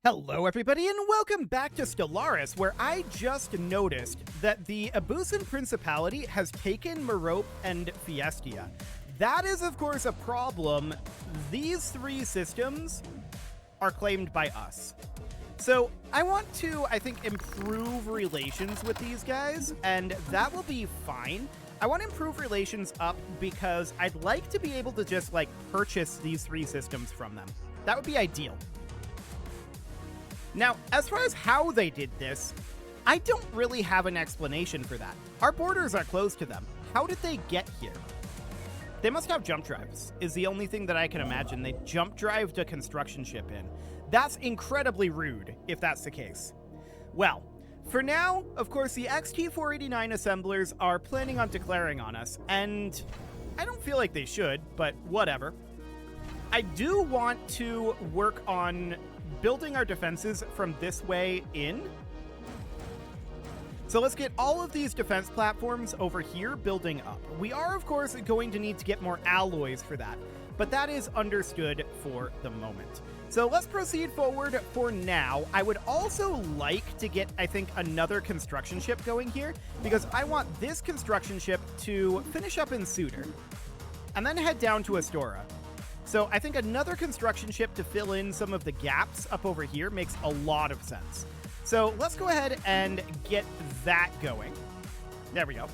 Hello everybody and welcome back to Stellaris, where I just noticed that the Abusan Principality has taken Merope and Fiestia. That is of course a problem. These three systems are claimed by us. So I want to, improve relations with these guys, and that will be fine. I want to improve relations up because I'd like to be able to just purchase these three systems from them. That would be ideal. Now, as far as how they did this, I don't really have an explanation for that. Our borders are closed to them. How did they get here? They must have jump drives, is the only thing that I can imagine. They jump drived a construction ship in. That's incredibly rude, if that's the case. Well, for now, of course, the XT-489 assemblers are planning on declaring on us, and I don't feel like they should, but whatever. I do want to work on building our defenses from this way in. So let's get all of these defense platforms over here building up. We are, of course, going to need to get more alloys for that, but that is understood for the moment. So let's proceed forward for now. I would also like to get, another construction ship going here, because I want this construction ship to finish up in Suter and then head down to Astora. So I think another construction ship to fill in some of the gaps up over here makes a lot of sense. So let's go ahead and get that going. There we go.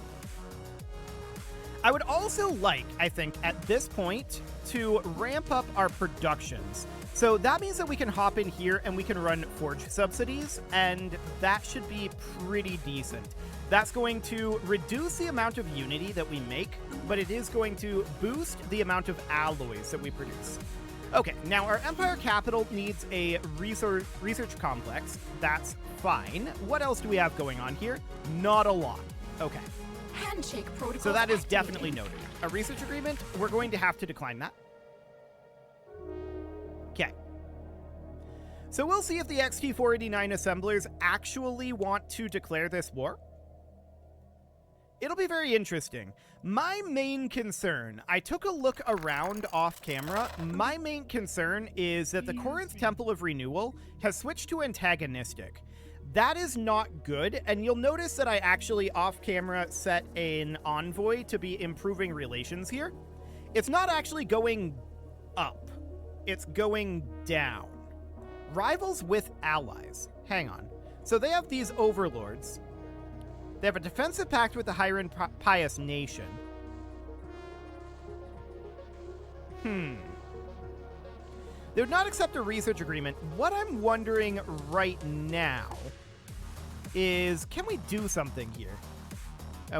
I would also like, at this point, to ramp up our productions. So that means that we can hop in here and we can run forge subsidies, and that should be pretty decent. That's going to reduce the amount of Unity that we make, but it is going to boost the amount of alloys that we produce. Okay, now our Empire capital needs a research complex. That's fine. What else do we have going on here? Not a lot. Okay. Handshake protocol. So that is definitely noted. A research agreement, we're going to have to decline that. Okay. So we'll see if the XT-489 assemblers actually want to declare this war. It'll be very interesting. My main concern, I took a look around off camera. My main concern is that the Corinth Temple of Renewal has switched to antagonistic. That is not good, and you'll notice that I actually off camera set an envoy to be improving relations here. It's not actually going up. It's going down. Rivals with allies. Hang on. So they have these overlords. They have a defensive pact with the Hyran Pious Nation. They would not accept a research agreement. What I'm wondering right now is, can we do something here?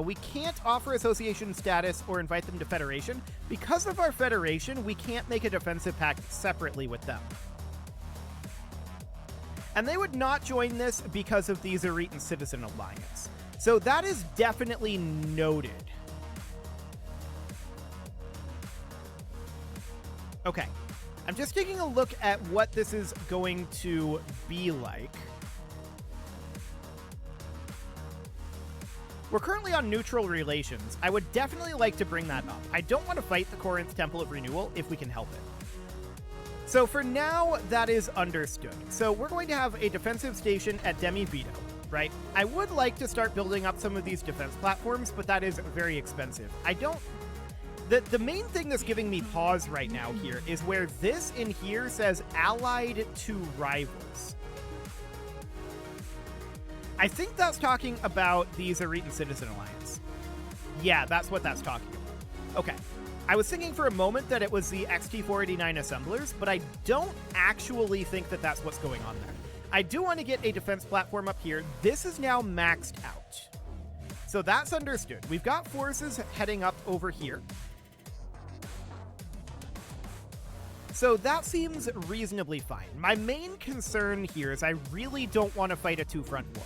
We can't offer association status or invite them to Federation. Because of our Federation, we can't make a defensive pact separately with them. And they would not join this because of the Zeritan Citizen Alliance. So that is definitely noted. Okay. I'm just taking a look at what this is going to be like. We're currently on neutral relations. I would definitely like to bring that up. I don't want to fight the Corinth Temple of Renewal if we can help it. So for now, that is understood. So we're going to have a defensive station at Demi Vito, right? I would like to start building up some of these defense platforms, but that is very expensive. The main thing that's giving me pause right now here is where this in here says allied to rivals. I think that's talking about the Zeritan Citizen Alliance. Yeah, that's what that's talking about. Okay. I was thinking for a moment that it was the XT-489 assemblers, but I don't actually think that that's what's going on there. I do want to get a defense platform up here. This is now maxed out. So that's understood. We've got forces heading up over here. So that seems reasonably fine. My main concern here is I really don't want to fight a two-front war.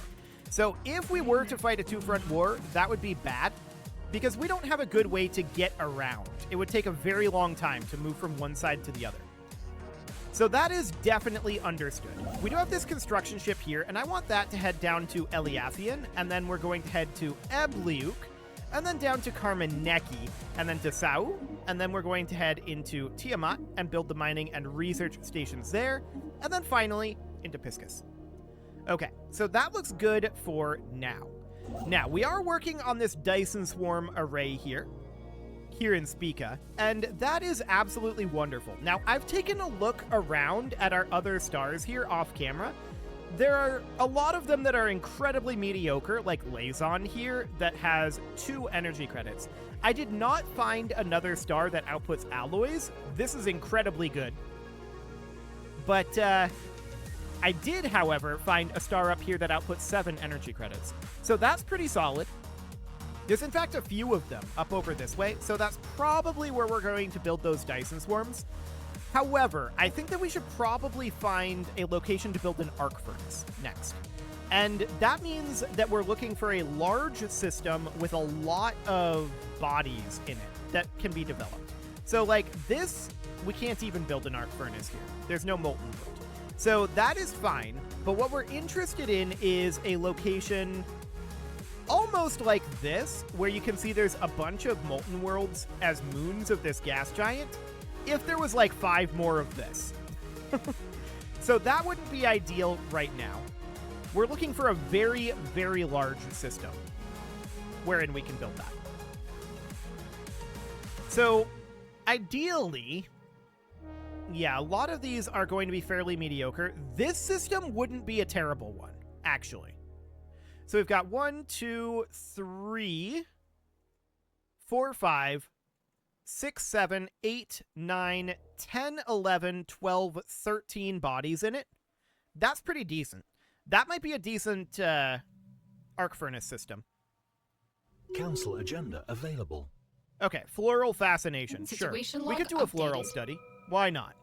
So if we were to fight a two-front war, that would be bad, because we don't have a good way to get around. It would take a very long time to move from one side to the other. So that is definitely understood. We do have this construction ship here, and I want that to head down to Eliathian, and then we're going to head to Ebliuk, and then down to Carmaneki, and then to Sau, and then we're going to head into Tiamat and build the mining and research stations there, and then finally into Piscus. Okay, so that looks good for now. Now, we are working on this Dyson Swarm array here in Spica, and that is absolutely wonderful. Now, I've taken a look around at our other stars here off camera. There are a lot of them that are incredibly mediocre, like Lazon here, that has 2 energy credits. I did not find another star that outputs alloys. This is incredibly good. But I did, however, find a star up here that outputs 7 energy credits. So that's pretty solid. There's in fact a few of them up over this way, so that's probably where we're going to build those Dyson Swarms. However, I think that we should probably find a location to build an arc furnace next. And that means that we're looking for a large system with a lot of bodies in it that can be developed. So like this, we can't even build an arc furnace here. There's no molten wood. So that is fine, but what we're interested in is a location almost like this, where you can see there's a bunch of molten worlds as moons of this gas giant, if there was like 5 more of this. So that wouldn't be ideal right now. We're looking for a very, very large system wherein we can build that. So ideally, yeah, a lot of these are going to be fairly mediocre. This system wouldn't be a terrible one, actually. So we've got 1, 2, 3, 4, 5, 6, 7, 8, 9, 10, 11, 12, 13 bodies in it. That's pretty decent. That might be a decent arc furnace system. Council agenda available. Okay, floral fascination. Sure, we could do a floral study. Why not?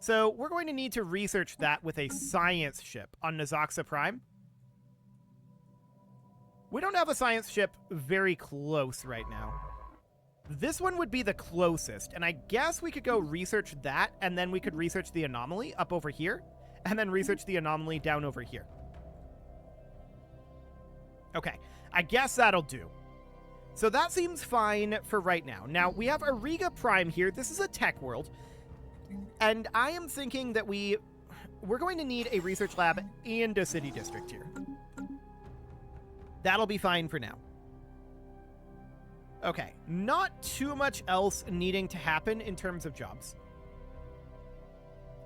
So we're going to need to research that with a science ship on Nazoxa Prime. We don't have a science ship very close right now. This one would be the closest, and I guess we could go research that, and then we could research the anomaly up over here, and then research the anomaly down over here. Okay, I guess that'll do. So that seems fine for right now. Now, we have Ariga Prime here. This is a tech world, and I am thinking that we're going to need a research lab and a city district here. That'll be fine for now. Okay, not too much else needing to happen in terms of jobs.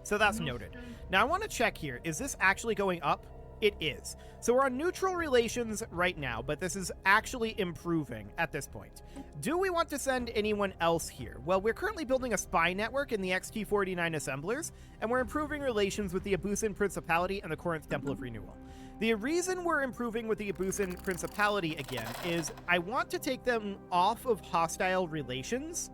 So that's noted. Now I want to check here. Is this actually going up? It is. So we're on neutral relations right now, but this is actually improving at this point. Do we want to send anyone else here? Well, we're currently building a spy network in the XT-49 assemblers, and we're improving relations with the Abusan Principality and the Corinth Temple of Renewal. The reason we're improving with the Abusan Principality again is I want to take them off of hostile relations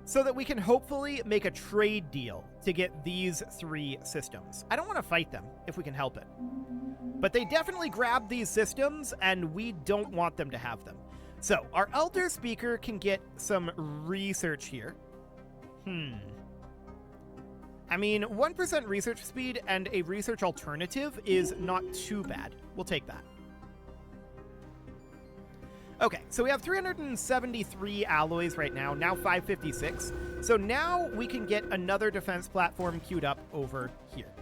so that we can hopefully make a trade deal to get these 3 systems. I don't want to fight them if we can help it. But they definitely grabbed these systems, and we don't want them to have them. So, our Elder Speaker can get some research here. I mean, 1% research speed and a research alternative is not too bad. We'll take that. Okay, so we have 373 alloys right now 556. So now we can get another defense platform queued up over here.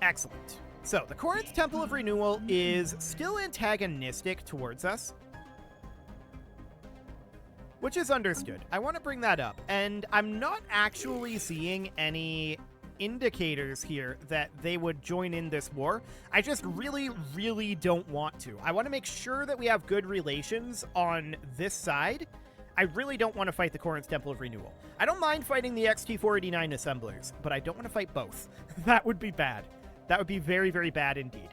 Excellent. So the Corinth Temple of Renewal is still antagonistic towards us, which is understood. I want to bring that up, and I'm not actually seeing any indicators here that they would join in this war. I just really, really don't want to. I want to make sure that we have good relations on this side. I really don't want to fight the Corinth Temple of Renewal. I don't mind fighting the XT-489 assemblers, but I don't want to fight both. That would be bad. That would be very, very bad indeed.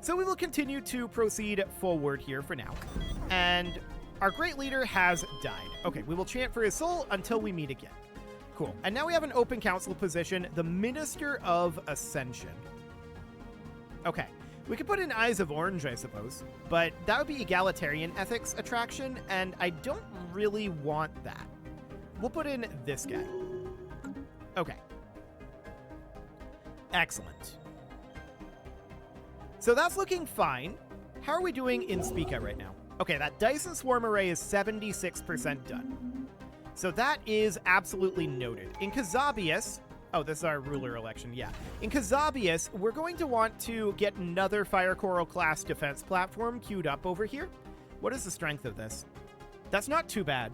So we will continue to proceed forward here for now. And our great leader has died. Okay, we will chant for his soul until we meet again. Cool. And now we have an open council position, the Minister of Ascension. Okay. We could put in Eyes of Orange, I suppose, but that would be egalitarian ethics attraction, and I don't really want that. We'll put in this guy. Okay. Excellent. So that's looking fine. How are we doing in Spica right now? Okay, that Dyson Swarm Array is 76% done. So that is absolutely noted. In Kazabius, oh, this is our ruler election, yeah. In Kazabius, we're going to want to get another Fire Coral class defense platform queued up over here. What is the strength of this? That's not too bad.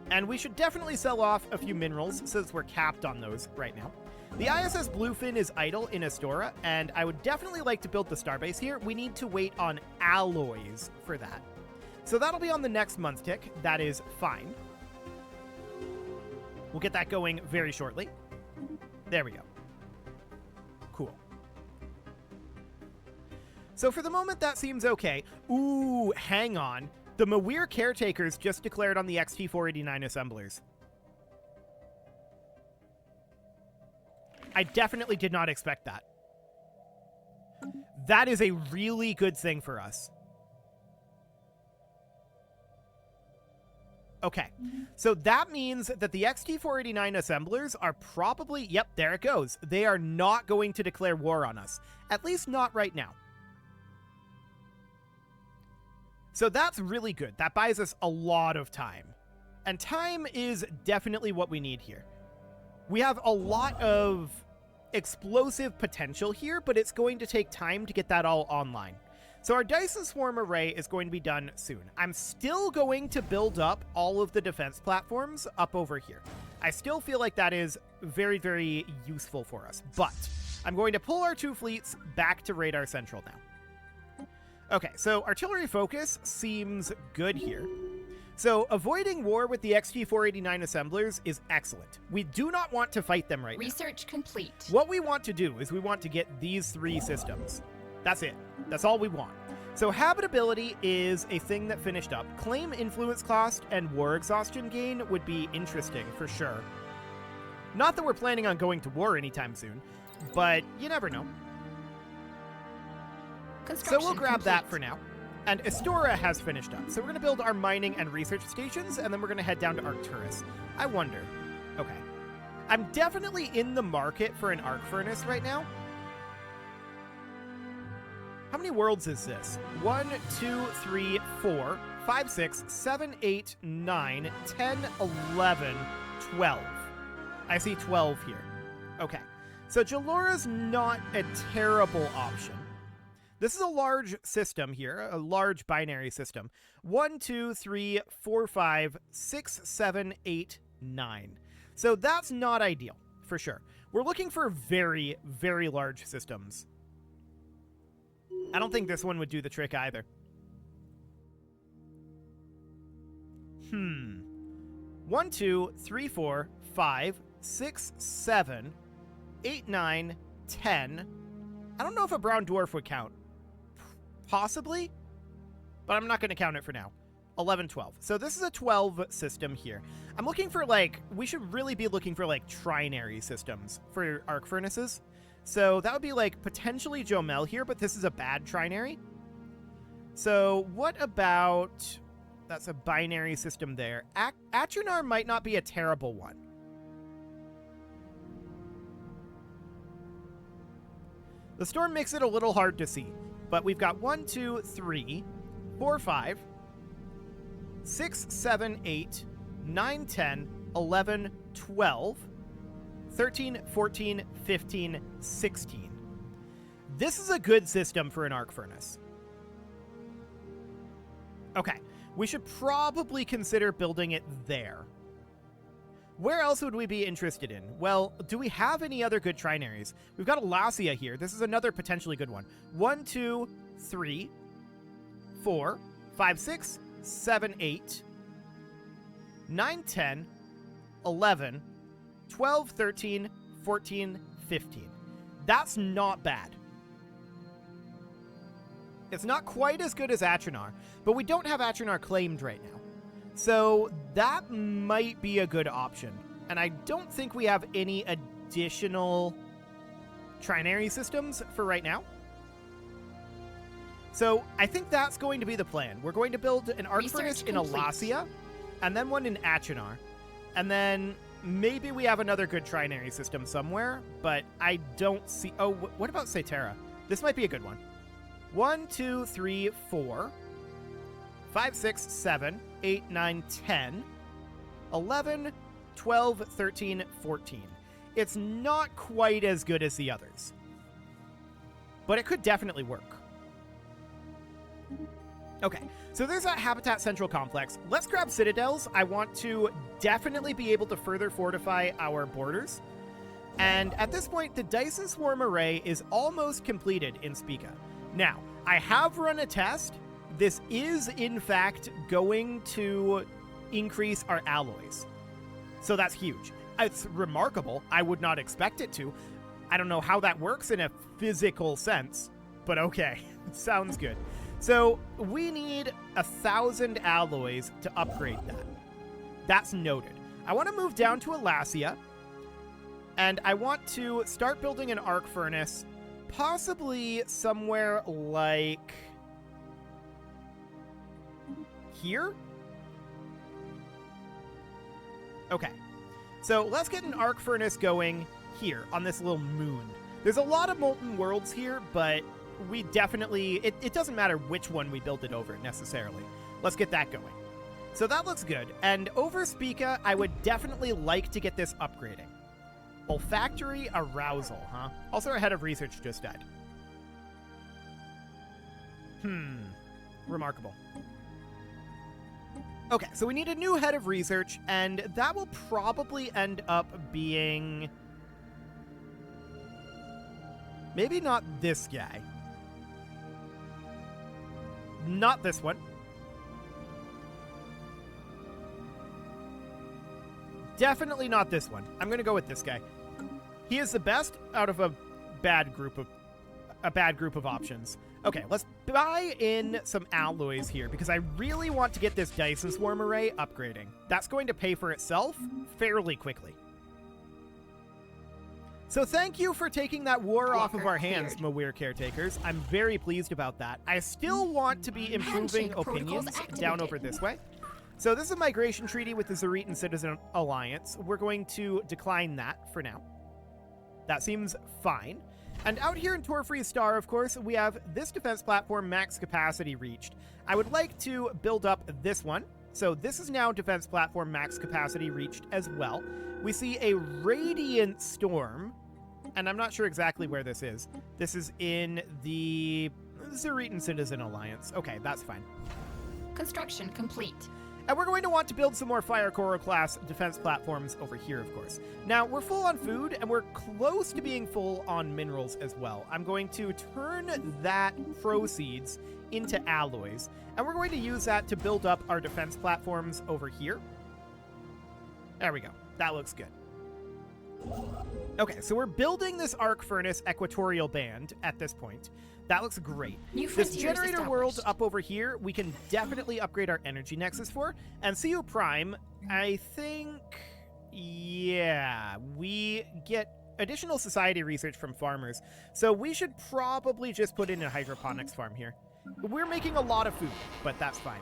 And we should definitely sell off a few minerals since we're capped on those right now. The ISS Bluefin is idle in Astora, and I would definitely like to build the starbase here. We need to wait on alloys for that. So that'll be on the next month tick. That is fine. We'll get that going very shortly. There we go. Cool. So for the moment, that seems okay. Ooh, hang on. The Mawir Caretakers just declared on the XT-489 assemblers. I definitely did not expect that. That is a really good thing for us. Okay, so that means that the XT-489 assemblers are probably, yep, there it goes. They are not going to declare war on us, at least not right now. So that's really good. That buys us a lot of time. And time is definitely what we need here. We have a lot of explosive potential here, but it's going to take time to get that all online. So our Dyson Swarm array is going to be done soon. I'm still going to build up all of the defense platforms up over here. I still feel like that is very, very useful for us, but I'm going to pull our 2 fleets back to Radar Central now. Okay, so artillery focus seems good here. So avoiding war with the XT-489 assemblers is excellent. We do not want to fight them right now. Research complete. What we want to do is we want to get these 3 systems. That's it. That's all we want. So habitability is a thing that finished up. Claim influence cost and war exhaustion gain would be interesting for sure. Not that we're planning on going to war anytime soon, but you never know. So we'll grab that for now. And Astora has finished up. So we're going to build our mining and research stations, and then we're going to head down to Arcturus. I wonder. Okay. I'm definitely in the market for an arc furnace right now. How many worlds is this? 1, 2, 3, 4, 5, 6, 7, 8, 9, 10, 11, 12. I see 12 here. Okay. So Jalora's not a terrible option. This is a large system here, a large binary system. 1, 2, 3, 4, 5, 6, 7, 8, 9. So that's not ideal, for sure. We're looking for very, very large systems. I don't think this one would do the trick either. 1, 2, 3, 4, 5, 6, 7, 8, 9, 10. I don't know if a brown dwarf would count. Possibly, but I'm not going to count it for now. 11, 12. So this is a 12 system here. I'm looking for, like, we should really be looking for, like, trinary systems for arc furnaces. So that would be, like, potentially Jomel here, but this is a bad trinary. So what about... That's a binary system there. Achunar might not be a terrible one. The storm makes it a little hard to see, but we've got 1, 2, 3, 4, 5, 6, 7, 8, 9, 10, 11, 12, 13, 14, 15, 16. This is a good system for an arc furnace. Okay, we should probably consider building it there. Where else would we be interested in? Well, do we have any other good trinaries? We've got Elasia here. This is another potentially good one. 1, 2, 3, 4, 5, 6, 7, 8, 9, 10, 11, 12, 13, 14, 15. That's not bad. It's not quite as good as Achunar, but we don't have Achunar claimed right now. So that might be a good option. And I don't think we have any additional trinary systems for right now. So I think that's going to be the plan. We're going to build an arc furnace in Elasia, and then one in Achunar. And then maybe we have another good trinary system somewhere, but I don't see... Oh, what about Cetera? This might be a good one. 1, 2, 3, 4, 5, 6, 7, 8, 9, 10, 11, 12, 13, 14. It's not quite as good as the others, but it could definitely work. Okay, so there's that Habitat Central Complex. Let's grab citadels. I want to definitely be able to further fortify our borders. And at this point, the Dyson Swarm Array is almost completed in Spica. Now, I have run a test. This is, in fact, going to increase our alloys. So that's huge. It's remarkable. I would not expect it to. I don't know how that works in a physical sense, but okay, sounds good. So we need 1,000 alloys to upgrade that. That's noted. I want to move down to Alasia, and I want to start building an arc furnace, possibly somewhere like here? Okay. So let's get an arc furnace going here on this little moon. There's a lot of molten worlds here, but we definitely... It doesn't matter which one we build it over, necessarily. Let's get that going. So that looks good. And over Spica, I would definitely like to get this upgrading. Olfactory arousal, huh? Also, our head of research just died. Remarkable. Okay, so we need a new head of research, and that will probably end up being... maybe not this guy. Not this one. Definitely not this one. I'm going to go with this guy. He is the best out of a bad group of options. Okay, let's buy in some alloys here because I really want to get this Dyson Swarm Array upgrading. That's going to pay for itself fairly quickly. So thank you for taking that war off of our hands, Mawir Caretakers. I'm very pleased about that. I still want to be improving opinions down over this way. So this is a migration treaty with the Zeritan Citizen Alliance. We're going to decline that for now. That seems fine. And out here in Torfree's Star, of course, we have this defense platform max capacity reached. I would like to build up this one. So this is now defense platform max capacity reached as well. We see a Radiant Storm, and I'm not sure exactly where this is. This is in the Zeritan Citizen Alliance. Okay, that's fine. Construction complete. And we're going to want to build some more Fire Coral class defense platforms over here, of course. Now, we're full on food, and we're close to being full on minerals as well. I'm going to turn that proceeds into alloys, and we're going to use that to build up our defense platforms over here. There we go. That looks good. Okay, so we're building this arc furnace equatorial band at this point. That looks great. This generator world up over here, we can definitely upgrade our energy nexus for. And CU Prime, I think, yeah, we get additional society research from farmers. So we should probably just put in a hydroponics farm here. We're making a lot of food, but that's fine.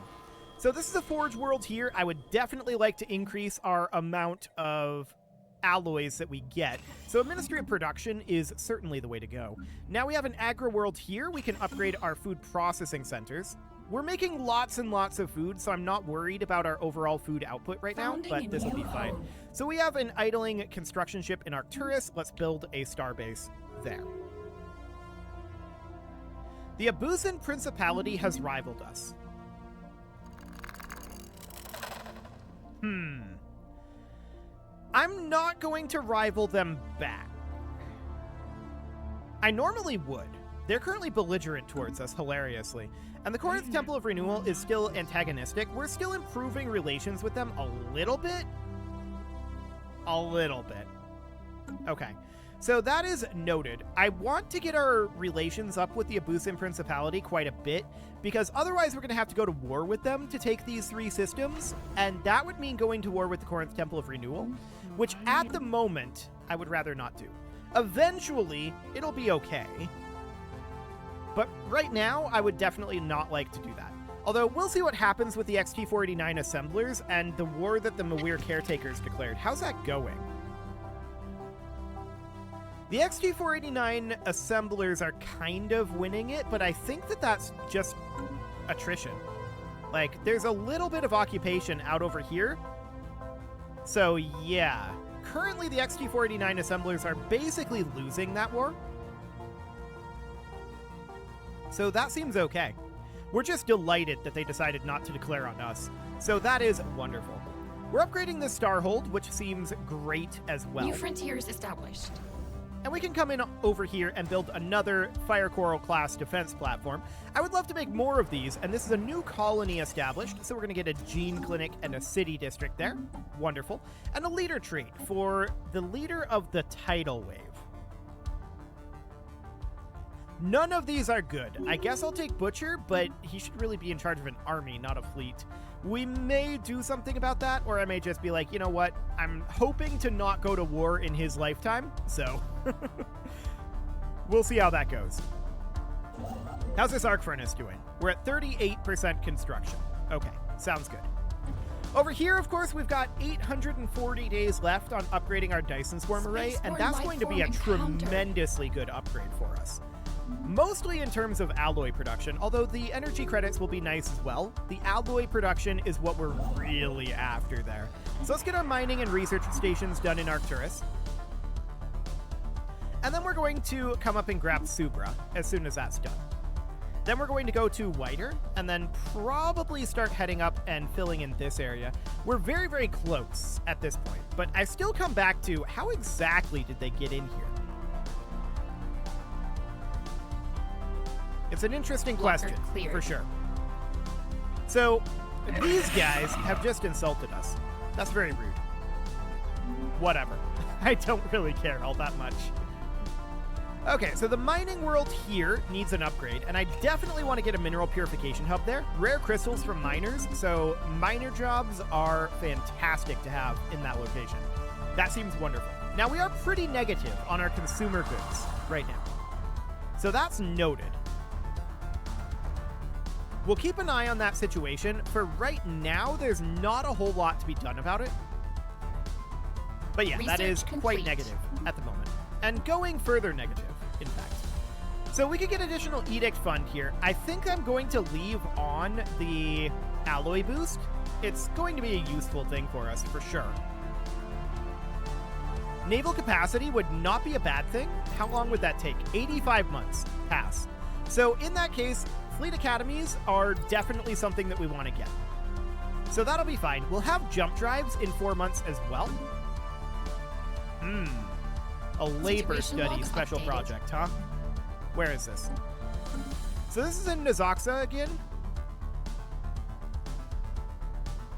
So this is a forge world here. I would definitely like to increase our amount of alloys that we get. So Ministry of Production is certainly the way to go. Now we have an agri world here. We can upgrade our food processing centers. We're making lots and lots of food, so I'm not worried about our overall food output right now, but this will be fine. So we have an idling construction ship in Arcturus. Let's build a starbase there. The Abusan Principality has rivaled us. I'm not going to rival them back. I normally would. They're currently belligerent towards us, hilariously. And the Corinth Temple of Renewal is still antagonistic. We're still improving relations with them a little bit. A little bit. Okay. So that is noted. I want to get our relations up with the Abusan Principality quite a bit, because otherwise we're going to have to go to war with them to take these three systems, and that would mean going to war with the Corinth Temple of Renewal, which at the moment I would rather not do. Eventually, it'll be okay. But right now, I would definitely not like to do that. Although, we'll see what happens with the XT489 assemblers and the war that the Mawir Caretakers declared. How's that going? The XT489 assemblers are kind of winning it, but I think that that's just attrition. Like, there's a little bit of occupation out over here, So, yeah. Currently, the XT-489 assemblers are basically losing that war. So that seems okay. We're just delighted that they decided not to declare on us. So that is wonderful. We're upgrading this Starhold, which seems great as well. New frontiers established. And we can come in over here and build another Fire Coral class defense platform. I would love to make more of these, and this is a new colony established, so we're going to get a gene clinic and a city district there. Wonderful. And a leader trait for the leader of the tidal wave. None of these are good. I guess I'll take Butcher, but he should really be in charge of an army, not a fleet. We may do something about that, or I may just be like, you know what? I'm hoping to not go to war in his lifetime, so we'll see how that goes. How's this arc furnace doing? We're at 38% construction. Okay, sounds good. Over here, of course, we've got 840 days left on upgrading our Dyson Swarm array, and that's going to be a tremendously good upgrade for us. Mostly in terms of alloy production, although the energy credits will be nice as well. The alloy production is what we're really after there. So let's get our mining and research stations done in Arcturus. And then we're going to come up and grab Subra as soon as that's done. Then we're going to go to Whiter, and then probably start heading up and filling in this area. We're very, very close at this point, but I still come back to how exactly did they get in here? It's an interesting question, for sure. So, these guys have just insulted us. That's very rude. Whatever. I don't really care all that much. Okay, so the mining world here needs an upgrade, and I definitely want to get a mineral purification hub there. Rare crystals from miners, so miner jobs are fantastic to have in that location. That seems wonderful. Now, we are pretty negative on our consumer goods right now. So that's noted. We'll keep an eye on that situation. For right now, there's not a whole lot to be done about it. But yeah, that is quite negative at the moment. And going further negative, in fact. So we could get additional edict fund here. I think I'm going to leave on the alloy boost. It's going to be a useful thing for us, for sure. Naval capacity would not be a bad thing. How long would that take? 85 months. Pass. So in that case, fleet academies are definitely something that we want to get. So that'll be fine. We'll have jump drives in 4 months as well. A labor study special project, huh? Where is this? So this is in Nazoxa again?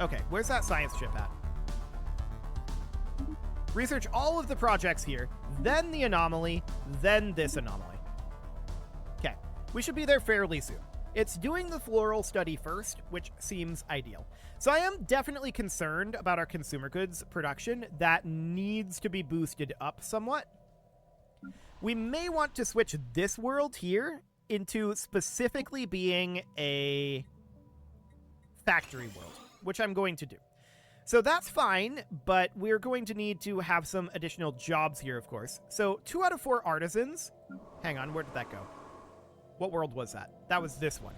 Okay, where's that science ship at? Research all of the projects here, then the anomaly, then this anomaly. Okay, we should be there fairly soon. It's doing the floral study first, which seems ideal. So I am definitely concerned about our consumer goods production. That needs to be boosted up somewhat. We may want to switch this world here into specifically being a factory world, which I'm going to do. So that's fine, but we're going to need to have some additional jobs here, of course. So 2 out of 4 artisans. Hang on, where did that go? What world was that? That was this one.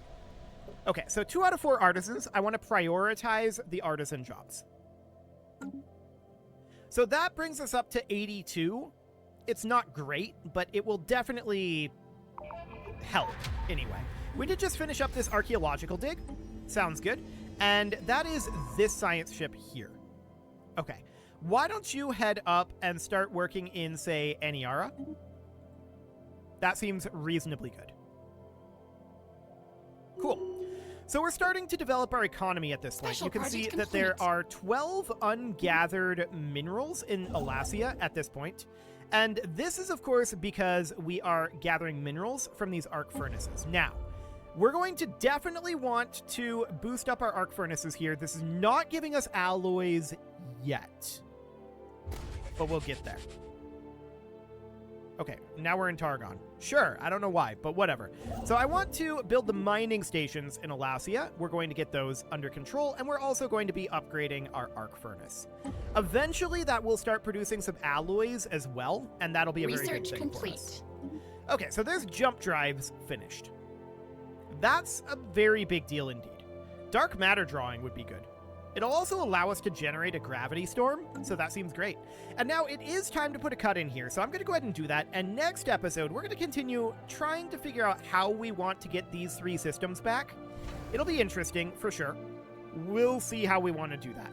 Okay, so 2 out of 4 artisans. I want to prioritize the artisan jobs. So that brings us up to 82. It's not great, but it will definitely help anyway. We did just finish up this archaeological dig. Sounds good. And that is this science ship here. Okay. Why don't you head up and start working in, say, Aniara? That seems reasonably good. Cool. So we're starting to develop our economy at this point. You can see that there are 12 ungathered minerals in Alasia at this point. And this is, of course, because we are gathering minerals from these arc furnaces. Now, we're going to definitely want to boost up our arc furnaces here. This is not giving us alloys yet, but we'll get there. Okay, now we're in Targon. Sure, I don't know why, but whatever. So I want to build the mining stations in Alasia. We're going to get those under control, and we're also going to be upgrading our arc furnace. Eventually, that will start producing some alloys as well, and that'll be a very good thing for us. Okay, so there's jump drives finished. That's a very big deal indeed. Dark matter drawing would be good. It'll also allow us to generate a gravity storm, so that seems great. And now it is time to put a cut in here, so I'm going to go ahead and do that. And next episode, we're going to continue trying to figure out how we want to get these 3 systems back. It'll be interesting, for sure. We'll see how we want to do that.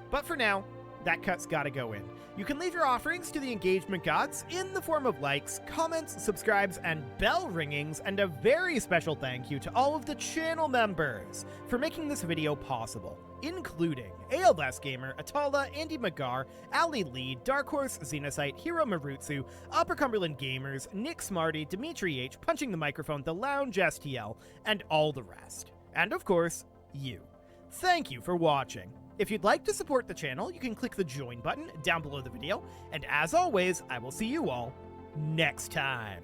But for now, that cut's gotta go in. You can leave your offerings to the engagement gods in the form of likes, comments, subscribes, and bell ringings, and a very special thank you to all of the channel members for making this video possible, including ALS Gamer, Atala, Andy Magar, Ali Lee, Dark Horse, Xenocyte, Hiro Marutsu, Upper Cumberland Gamers, Nick Smarty, Dimitri H, Punching the Microphone, The Lounge STL, and all the rest. And of course, you. Thank you for watching. If you'd like to support the channel, you can click the join button down below the video, and as always, I will see you all next time.